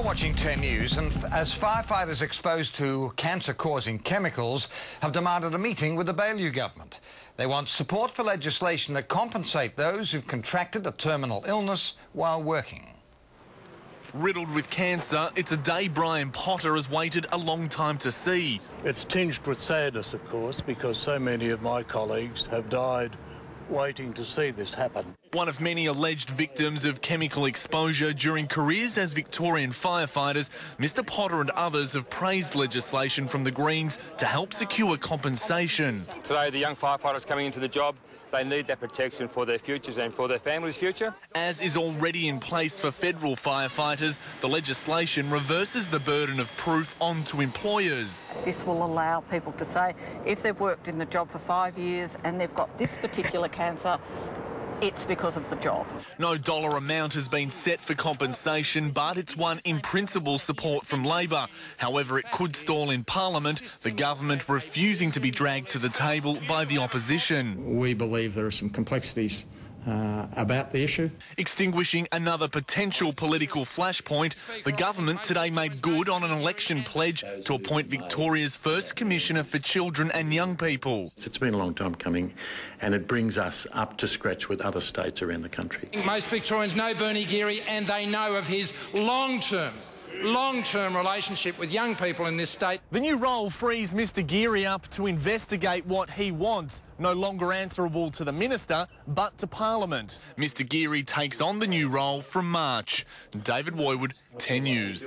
Watching 10 News, and as firefighters exposed to cancer-causing chemicals have demanded a meeting with the Baillieu government. They want support for legislation to compensate those who've contracted a terminal illness while working. Riddled with cancer, it's a day Brian Potter has waited a long time to see. It's tinged with sadness, of course, because so many of my colleagues have died waiting to see this happen. One of many alleged victims of chemical exposure during careers as Victorian firefighters, Mr Potter and others have praised legislation from the Greens to help secure compensation. Today, the young firefighters coming into the job, they need that protection for their futures and for their families' future. As is already in place for federal firefighters, the legislation reverses the burden of proof onto employers. This will allow people to say if they've worked in the job for 5 years and they've got this particular cancer, it's because of the job. No dollar amount has been set for compensation, but it's won in principle support from Labor. However, it could stall in Parliament, the government refusing to be dragged to the table by the opposition. We believe there are some complexities about the issue. Extinguishing another potential political flashpoint, the government today made good on an election pledge to appoint Victoria's first Commissioner for Children and Young People. It's been a long time coming, and it brings us up to scratch with other states around the country. Most Victorians know Bernie Geary, and they know of his long-term relationship with young people in this state. The new role frees Mr Geary up to investigate what he wants, no longer answerable to the Minister, but to Parliament. Mr Geary takes on the new role from March. David Woywood, 10 News.